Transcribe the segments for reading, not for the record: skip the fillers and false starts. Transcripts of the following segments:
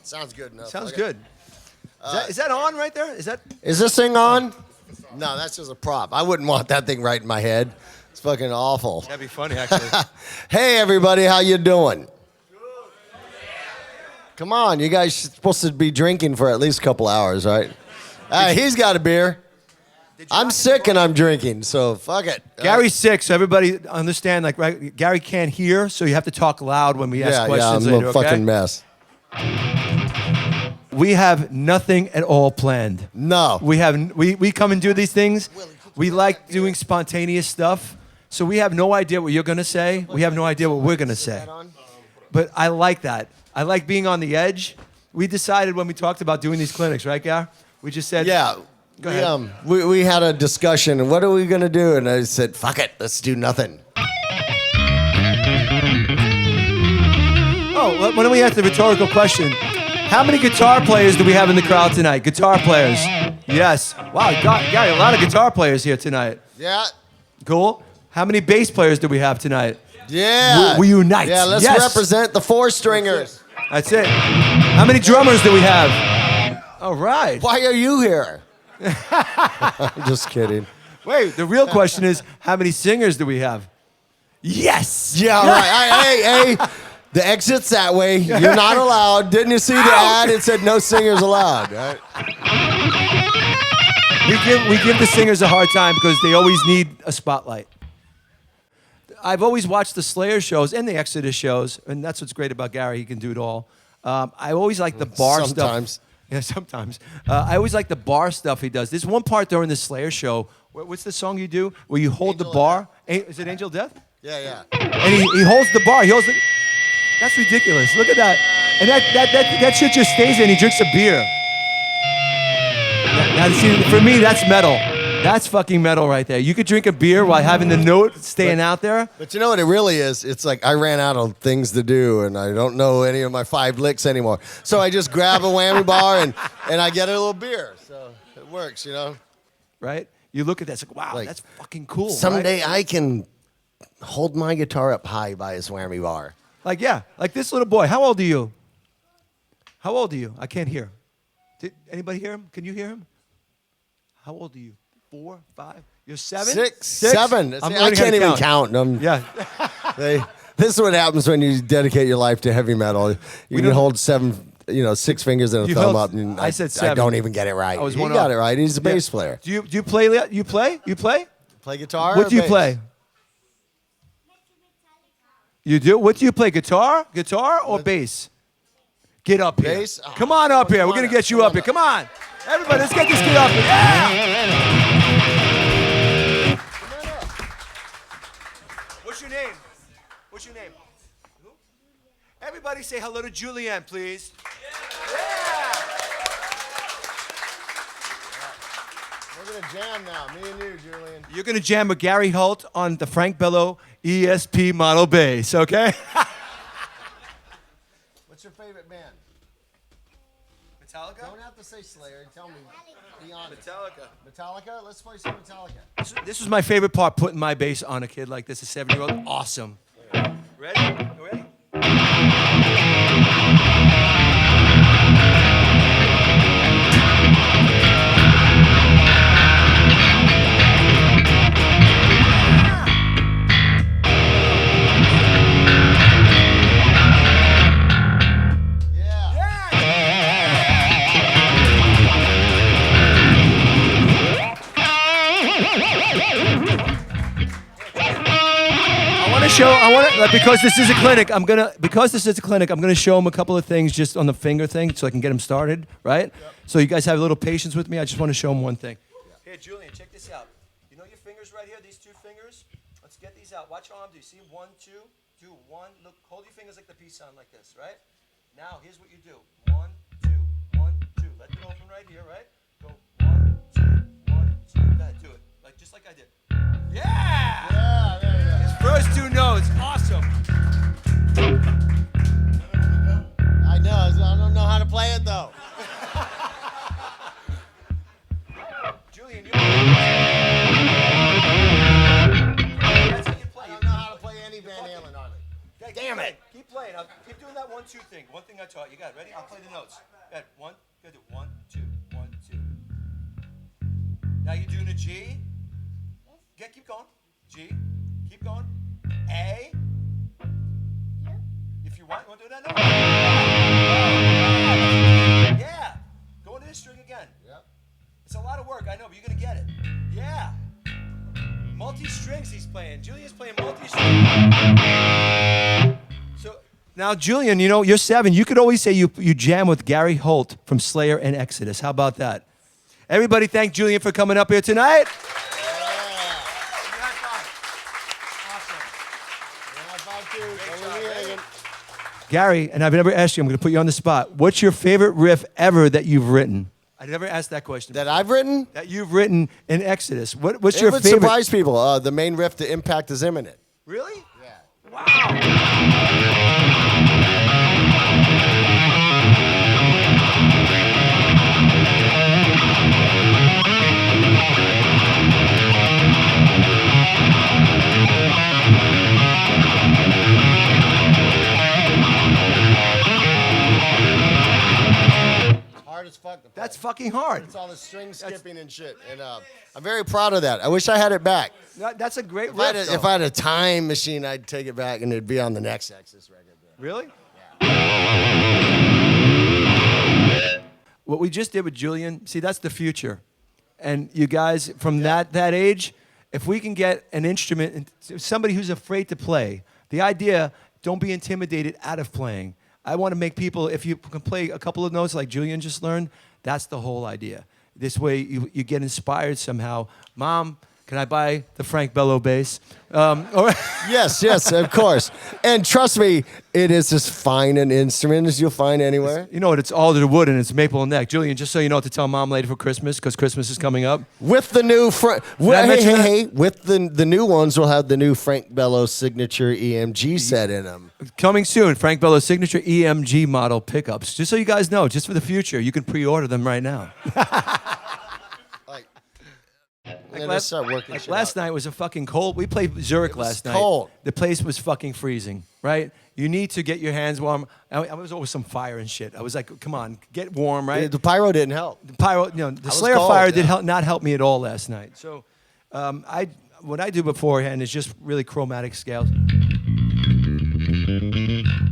Sounds good enough. Sounds good. Is that on right there? Is this thing on? No, that's just a prop. I wouldn't want that thing right in my head. It's fucking awful. That'd be funny, actually. Hey, everybody, how you doing? Come on, you guys are supposed to be drinking for at least a couple hours, right? He's got a beer. I'm sick and I'm drinking, so fuck it. Gary's sick, so everybody understand. Like, right? Gary can't hear, so you have to talk loud when we ask questions. Yeah, I'm later, a fucking mess. We have nothing at all planned. No. We come and do these things. We like doing spontaneous stuff, so we have no idea what you're gonna say. We have no idea what we're gonna say. But I like that. I like being on the edge. We decided when we talked about doing these clinics, right, Gar? We just said, yeah. Go ahead. We had a discussion. What are we going to do? And I said, fuck it. Let's do nothing. Oh, why don't we ask the rhetorical question? How many guitar players do we have in the crowd tonight? Guitar players. Yes. Wow, Gary, a lot of guitar players here tonight. Yeah. Cool. How many bass players do we have tonight? Yeah. We unite. Yeah, let's represent the four stringers. That's it. How many drummers do we have? All right. Why are you here? I'm just kidding. Wait, the real question is, how many singers do we have? Yes. Yeah, right. Hey, the exit's that way. You're not allowed. Didn't you see the ad? It said no singers allowed. Right? We give the singers a hard time because they always need a spotlight. I've always watched the Slayer shows and the Exodus shows, and that's what's great about Gary. He can do it all. I always like the bar stuff. Sometimes. Yeah, sometimes. I always like the bar stuff he does. There's one part during the Slayer show. What's the song you do where you hold the bar? Is it Angel of Death? Yeah. And he holds the bar. That's ridiculous. Look at that. And that shit just stays there and he drinks a beer. Now, see, for me, that's metal. That's fucking metal right there. You could drink a beer while having the note staying out there. But you know what it really is? It's like I ran out of things to do, and I don't know any of my 5 licks anymore. So I just grab a whammy bar, and I get a little beer. So it works, you know? Right? You look at that, it's like, wow, that's fucking cool. Someday right? I can hold my guitar up high by his whammy bar. Like, yeah, like this little boy. How old are you? How old are you? I can't hear. Did anybody hear him? Can you hear him? How old are you? 4, 5? You're 7? 6, 7. I can't even count. Yeah. This is what happens when you dedicate your life to heavy metal. You can hold 6 fingers and a thumb up. And I said 7. I don't even get it right. He got it right. He's a bass player. Do you play? You play? Play guitar? What do you bass? play? You do? What do you play? Guitar or bass? Get up here. Bass? Oh, come on up here. We're going to get you up here. Come on. Everybody, let's get this kid up here. Yeah! What's your name? What's your name? Who? Everybody say hello to Julianne, please. Yeah! We're going to jam now, me and you, Julian. You're going to jam with Gary Holt on the Frank Bello ESP model bass, okay? What's your favorite band? Metallica? Don't have to say Slayer. Tell me. Be honest. Metallica. Metallica? Let's play some Metallica. This was my favorite part, putting my bass on a kid like this, a 7-year-old. Awesome. Ready? You ready? Because this is a clinic, I'm gonna show them a couple of things just on the finger thing, so I can get them started, right? Yep. So you guys have a little patience with me. I just want to show them one thing. Here, Julian, check this out. You know your fingers right here, these 2 fingers? Let's get these out. Watch your arm. Do you see 1, 2, do 1? Look, hold your fingers like the peace sign, like this, right? Now here's what you do. 1, 2, 1, 2. Let it open right here, right? Go 1, 2, 1, 2. Go ahead, do it, just like I did. Yeah! Yeah, there you go. First 2 notes, awesome. I know, I don't know how to play it though. Julian, you that's how you play. I don't know how to play any Van Halen on it. Damn Damn it. Keep playing. I'll keep doing that 1-2 thing. One thing I taught you. Got it. Ready? I'll play the notes. Got it. One. Gotta do 1, 2, 1, 2. Now you're doing a G. Keep going. G. Keep going. A. If you want to do that note. Yeah. Go into this string again. Yep. It's a lot of work, I know, but you're gonna get it. Yeah. Multi-strings he's playing. Julian's playing multi-strings. So now, Julian, you know, you're 7. You could always say you jam with Gary Holt from Slayer and Exodus. How about that? Everybody thank Julian for coming up here tonight. Gary, and I've never asked you, I'm going to put you on the spot. What's your favorite riff ever that you've written? I never asked that question. That I've written? That you've written in Exodus. What's your favorite? favorite? It would surprise people. The main riff, the impact is imminent. Really? Yeah. Wow. As fuck to play. That's fucking hard. It's all the string skipping and shit. And I'm very proud of that. I wish I had it back. That's a great riff. If I had a time machine, I'd take it back and it'd be on the next Exodus record. Really? Yeah. What we just did with Julian, see, that's the future. And you guys, from that age, if we can get an instrument, somebody who's afraid to play, the idea, don't be intimidated out of playing. I want to make people, if you can play a couple of notes like Julian just learned, that's the whole idea. This way you get inspired somehow. Mom, can I buy the Frank Bello bass? Yes, of course. And trust me, it is as fine an instrument as you'll find anywhere. You know what? It's alder wood and it's maple neck. Julian, just so you know what to tell Mom later for Christmas, because Christmas is coming up. With the new with the new ones, we'll have the new Frank Bello signature EMG set in them. Coming soon, Frank Bello's signature EMG model pickups. Just so you guys know, just for the future, you can pre-order them right now. Last night was a fucking cold. We played Zurich last night. Cold. The place was fucking freezing, right? You need to get your hands warm. I was over some fire and shit. I was like, come on, get warm, right? The pyro didn't help. The Slayer fire did not help me at all last night. So what I do beforehand is just really chromatic scales.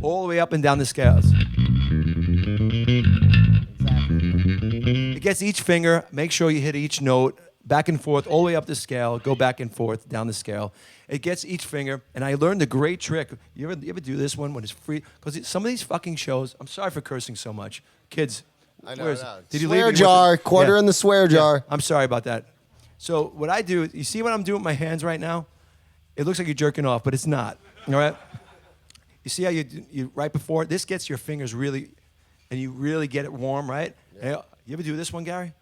All the way up and down the scales. Exactly. It gets each finger. Make sure you hit each note. Back and forth, all the way up the scale, go back and forth, down the scale. It gets each finger, and I learned a great trick. You ever do this one when it's free? Because some of these fucking shows, I'm sorry for cursing so much. Kids, I know. Did you swear leave jar, quarter in the swear jar. I'm sorry about that. So what I do, you see what I'm doing with my hands right now? It looks like you're jerking off, but it's not, all right? You see how you right before, this gets your fingers really, and you really get it warm, right? Yeah. You ever do this one, Gary?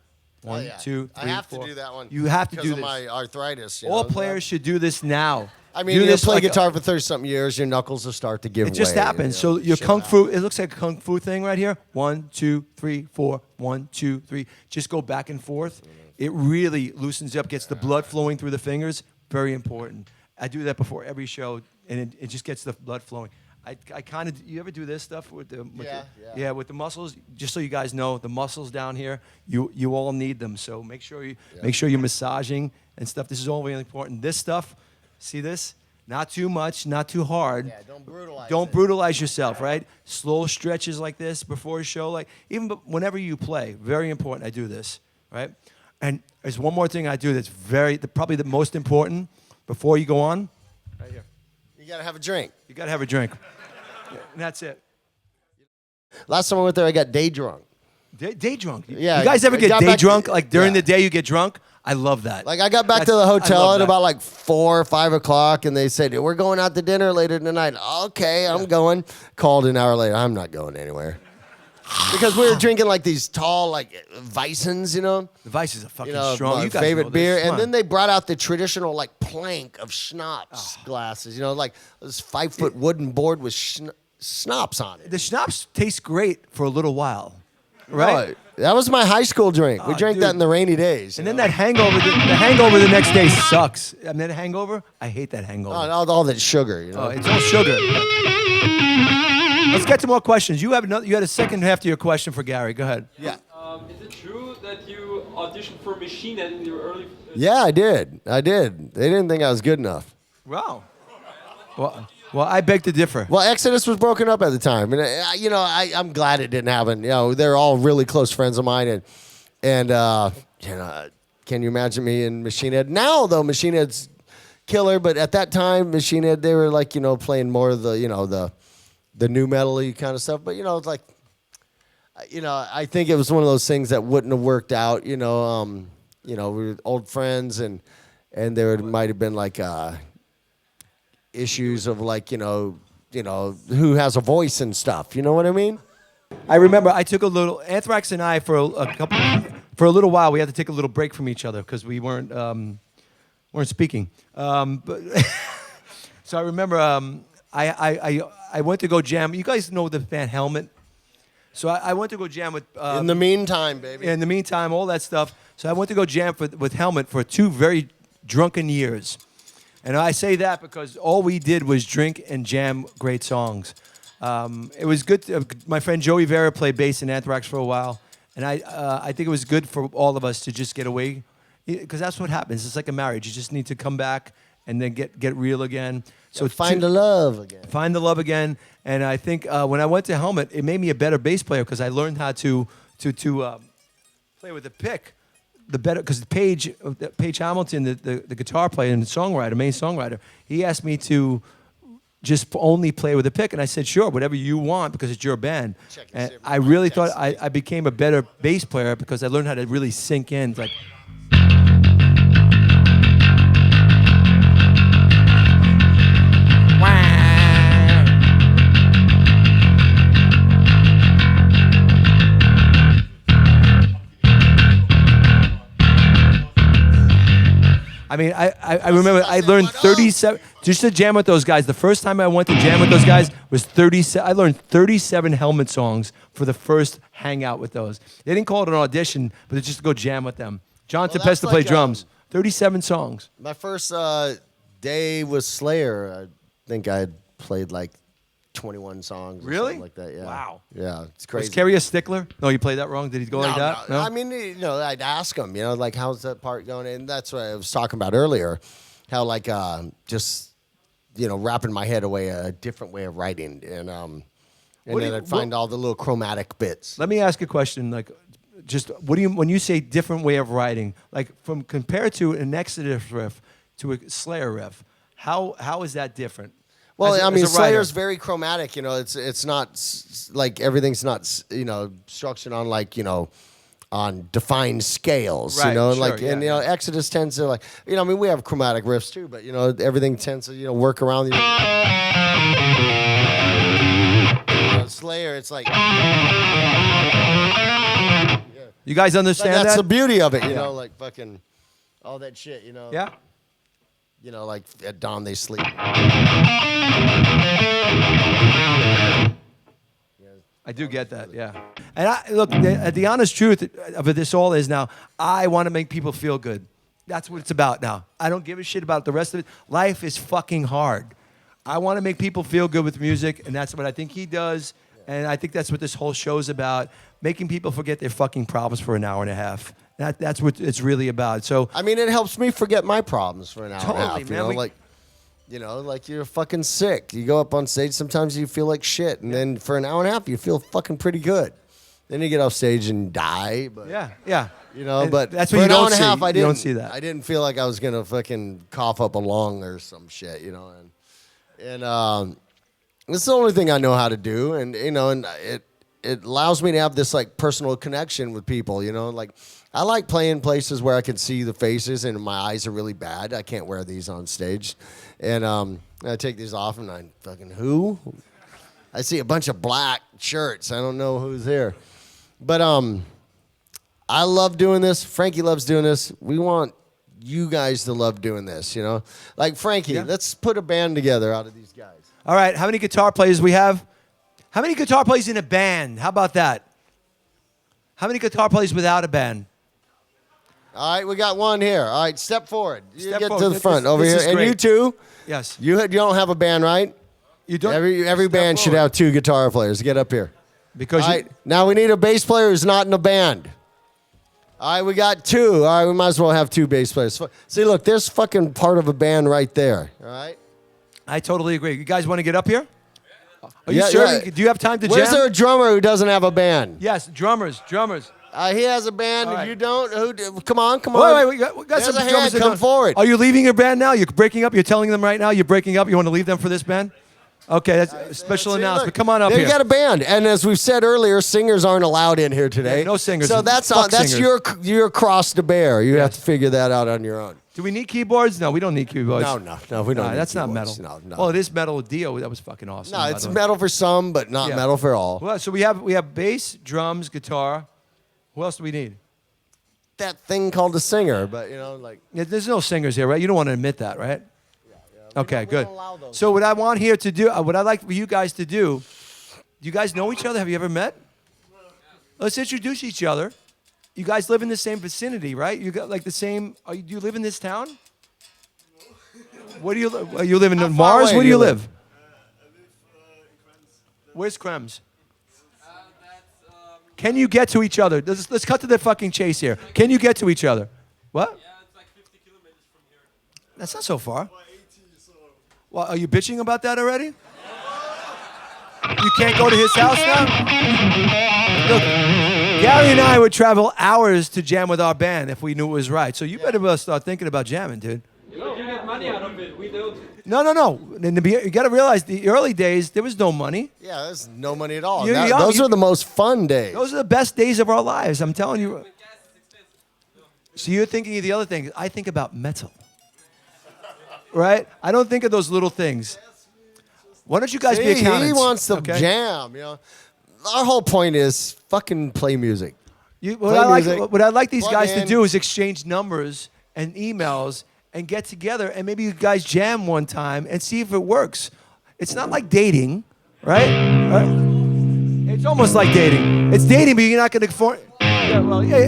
1, 2, 3, I have 4. to do that one. You have to do this. Because of my arthritis. All players should do this now. I mean, you play guitar for 30-something years, your knuckles will start to give way. It just happens. So your kung fu, it looks like a kung fu thing right here. 1, 2, 3, 4. 1, 2, 3. Just go back and forth. It really loosens up, gets the blood flowing through the fingers. Very important. I do that before every show, and it just gets the blood flowing. I kind of, you ever do this stuff with the with the muscles? Just so you guys know, the muscles down here, you all need them. So make sure you're massaging and stuff. This is all really important. This stuff, see this? Not too much, not too hard. Yeah, don't brutalize. Don't brutalize yourself, right? Slow stretches like this before a show, like even whenever you play. Very important. I do this, right? And there's one more thing I do that's probably the most important before you go on. Right here. You gotta have a drink. You gotta have a drink. And that's it. Last time I went there, I got day drunk. Day drunk? Yeah. You guys ever get day drunk? Like during the day you get drunk? I love that. Like I got back to the hotel at about like 4 or 5 o'clock, and they said, we're going out to dinner later tonight. Okay, I'm going. Called an hour later. I'm not going anywhere. Because we were drinking like these tall like Weissens, you know. The Weiss is a fucking strong. strong. My favorite beer, and then they brought out the traditional like plank of schnapps glasses. You know, like this 5-foot wooden board with schnapps on it. The schnapps taste great for a little while, right? Oh, that was my high school drink. We drank that in the rainy days. And then that hangover, the hangover the next day sucks. I mean, that hangover, I hate that hangover. All that sugar, you know. Oh, it's all sugar. Let's get to more questions. You have another. You had a second half to your question for Gary. Go ahead. Yeah. Is it true that you auditioned for Machine Head in your early? Yeah, I did. I did. They didn't think I was good enough. Wow. Well, I beg to differ. Well, Exodus was broken up at the time, and you know, I'm glad it didn't happen. You know, they're all really close friends of mine, and you know, can you imagine me in Machine Head? Now, though, Machine Head's killer, but at that time, Machine Head, they were like, you know, playing more of the, you know, the new metal-y kind of stuff. But you know, it's like, you know, I think it was one of those things that wouldn't have worked out. You know, we were old friends, and there might have been like issues of like, you know, who has a voice and stuff. You know what I mean? I remember I took a little Anthrax and I for a little while. We had to take a little break from each other because we weren't speaking. But so I remember I went to go jam. You guys know the band Helmet. So I went to go jam with. In the meantime, baby. In the meantime, all that stuff. So I went to go jam with Helmet for 2 very drunken years. And I say that because all we did was drink and jam great songs. It was good. My friend Joey Vera played bass in Anthrax for a while. And I think it was good for all of us to just get away. Because that's what happens. It's like a marriage. You just need to come back and then get real again. So find the love again. Find the love again. And I think when I went to Helmet, it made me a better bass player because I learned how to play with a pick. The better, because Page Hamilton, the guitar player and songwriter, main songwriter, he asked me to just only play with a pick, and I said, sure, whatever you want, because it's your band. And I really thought I became a better bass player because I learned how to really sink in, like. I mean, I remember I learned 37, just to jam with those guys. The first time I went to jam with those guys was 37. I learned 37 Helmet songs for the first hangout with those. They didn't call it an audition, but it's just to go jam with them. John Tempesta played drums. 37 songs. My first day was Slayer. I think I had played like 21 songs or something like that. Yeah. Wow. Yeah, it's crazy. Was Kerry a stickler? No, you played that wrong? Did he go like that? No. I mean, you know, I'd ask him, you know, like, how's that part going? And that's what I was talking about earlier, how like just, you know, wrapping my head away a different way of writing. And then I'd find all the little chromatic bits. Let me ask a question, like, just what do you, when you say different way of writing, like from compared to an Exodus riff to a Slayer riff, how is that different? Well, I mean, Slayer's very chromatic. You know, it's not like everything's not, you know, structured on like, you know, on defined scales. Right, you know, sure, like and you know, Exodus tends to like, you know, I mean, we have chromatic riffs too, but you know, everything tends to, you know, work around the. You know, Slayer, it's like. You guys understand that? That's the beauty of it, you know, like fucking all that shit, you know. Yeah. You know, like at dawn they sleep. I do get that, yeah. And look, the honest truth of this all is now, I want to make people feel good. That's what it's about now. I don't give a shit about the rest of it. Life is fucking hard. I want to make people feel good with music, and that's what I think he does. And I think that's what this whole show's about, making people forget their fucking problems for an hour and a half. That's what it's really about. So I mean, it helps me forget my problems for an hour and a half. Man, you know, like you're fucking sick. You go up on stage, sometimes you feel like shit, and then for an hour and a half, you feel fucking pretty good. Then you get off stage and die. But yeah. You know, and but that's for what an you hour don't and a half, see. I You don't see that. I didn't feel like I was gonna fucking cough up a lung or some shit. You know, and it's the only thing I know how to do, and you know, and it allows me to have this like personal connection with people. You know, like. I like playing places where I can see the faces and my eyes are really bad. I can't wear these on stage. And I take these off and I fucking, who? I see a bunch of black shirts. I don't know who's here. But I love doing this. Frankie loves doing this. We want you guys to love doing this, you know? Like, Frankie, let's put a band together out of these guys. All right, how many guitar players we have? How many guitar players in a band? How about that? How many guitar players without a band? All right, we got one here. All right, step forward. You get forward. to the front over this here. is And great. you two. Yes. You don't have a band, right? You don't. Every band should have 2 guitar players. Get up here. Because All right, now we need a bass player who's not in a band. All right, we got 2. All right, we might as well have 2 bass players. See, look, there's fucking part of a band right there. All right. I totally agree. You guys want to get up here? Are you Yeah, sure? yeah. Do you have time to Where's jam? there a drummer who doesn't have a band? Yes, drummers. He has a band. All right. You don't? Come on. Wait, we got There's some a hand. drummers. that Come don't- forward. Are you leaving your band now? You're breaking up? You're telling them right now you're breaking up? You want to leave them for this band? Okay, that's a special See, announcement. look, Come on up there here. You got a band, and as we've said earlier, singers aren't allowed in here today. Yeah, no singers. So that's Fuck that's singers. your cross to bear. You have to figure that out on your own. Do we need keyboards? No, we don't need keyboards. No, we don't. need That's not metal. keyboards. No. Well, it is metal with Dio. That was fucking awesome. No, by it's the way. metal for some, but not Yeah. metal for all. Well, so we have bass, drums, guitar. Who else do we need? That thing called a singer, but like. Yeah, there's no singers here, right? You don't want to admit that, right? Okay, we good. don't allow those. So what I want here to do, what I'd like for you guys to do, you guys know each other? Have you ever met? Let's introduce each other. You guys live in the same vicinity, right? You got like the same. Do you live in this town? What do you live? You live in How far Mars? away Where do do you you live? live? Where's Krems? Can you get to each other? Let's cut to the fucking chase here. Can you get to each other? What? Yeah, it's like 50 kilometers from here. That's not so far. Well, are you bitching about that already? You can't go to his house now? Look, Gary and I would travel hours to jam with our band if we knew it was right. So you better start thinking about jamming, dude. But you get money out of it. We don't. No. You got to realize the early days, there was no money. Yeah, there's no money at all. You're young. Those are the most fun days. Those are the best days of our lives. I'm telling you. So you're thinking of the other things. I think about metal. Right? I don't think of those little things. Why don't you guys be accountants? He wants to okay? jam. Our whole point is fucking play music. What I'd like these plug guys to in. do is exchange numbers and emails and get together and maybe you guys jam one time and see if it works. It's not like dating, right? It's almost like dating. It's dating, but you're not going to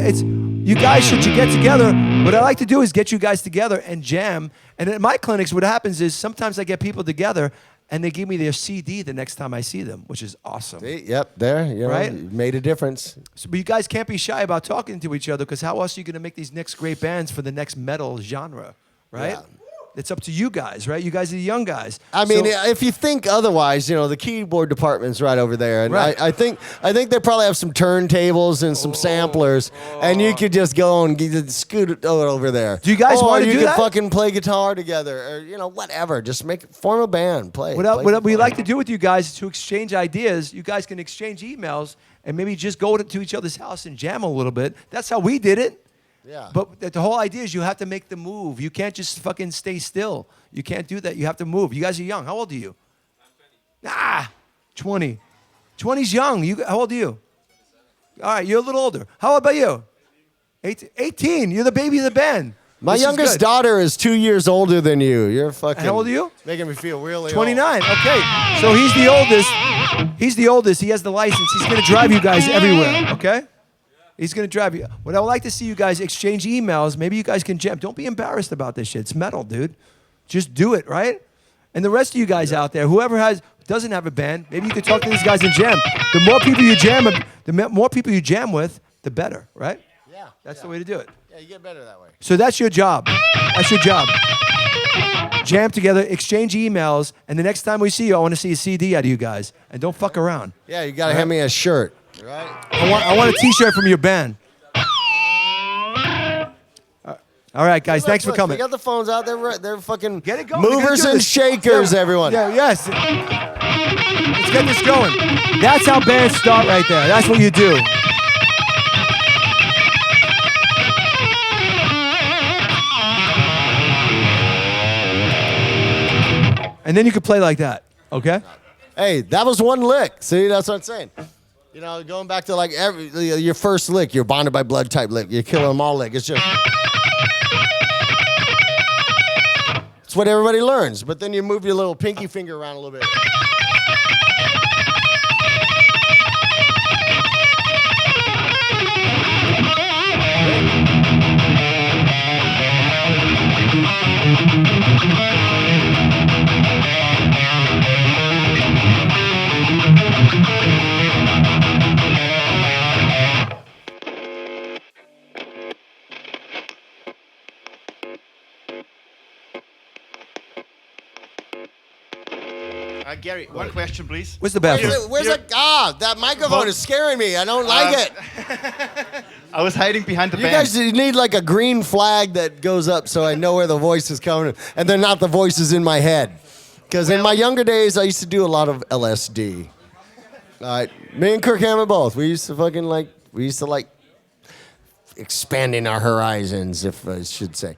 it's you guys should get together. What I like to do is get you guys together and jam. And at my clinics, what happens is sometimes I get people together and they give me their CD the next time I see them, which is awesome. See, yep, there. Right? You made a difference. So, but you guys can't be shy about talking to each other because how else are you going to make these next great bands for the next metal genre, right? Yeah. It's up to you guys, right? You guys are the young guys. I mean, So- if you think otherwise, the keyboard department's right over there, and Right. I think they probably have some turntables and some samplers, and you could just go and scoot it over there. Do you guys wanna you do could that? fucking play guitar together, or whatever. Just form a band, play. What we like to do with you guys is to exchange ideas. You guys can exchange emails and maybe just go to each other's house and jam a little bit. That's how we did it. Yeah. But the whole idea is you have to make the move. You can't just fucking stay still. You can't do that. You have to move. You guys are young. How old are you? I'm 20. 20's young. How old are you? All right, you're a little older. How old about you? 18. You're the baby of the band. My This is youngest good. daughter is 2 years older than you. You're fucking. How old are you? Making me feel really 29. Okay. So he's the oldest. He's the oldest. He has the license. He's going to drive you guys everywhere. Okay? He's going to drive you. What I would like to see you guys exchange emails. Maybe you guys can jam. Don't be embarrassed about this shit. It's metal, dude. Just do it, right? And the rest of you guys out there, whoever doesn't have a band, maybe you could talk to these guys and jam. The more people you jam with, the better, right? Yeah. That's the way to do it. Yeah, you get better that way. So that's your job. That's your job. Jam together, exchange emails, and the next time we see you, I want to see a CD out of you guys. And don't fuck around. Yeah, you gotta hand me a shirt. Right? I want a T-shirt from your band. All right, guys. Thanks for coming. They got the phones out there. They're fucking Get it going. We're gonna movers do and this. shakers, Yeah. everyone. Yeah, yes. Let's get this going. That's how bands start right there. That's what you do. And then you can play like that, okay? Hey, that was one lick. See, that's what I'm saying. Going back to like your first lick, your bonded by blood type lick, you kill them all lick. It's just. It's what everybody learns, but then you move your little pinky finger around a little bit. Gary, one question, please. Where's the bathroom? Where's that microphone is scaring me. I don't like it. I was hiding behind the You band. guys need like a green flag that goes up so I know where the voice is coming, and they're not the voices in my head. Because in my younger days, I used to do a lot of LSD. All right, me and Kirk Hammett both. We used to like expanding our horizons, if I should say.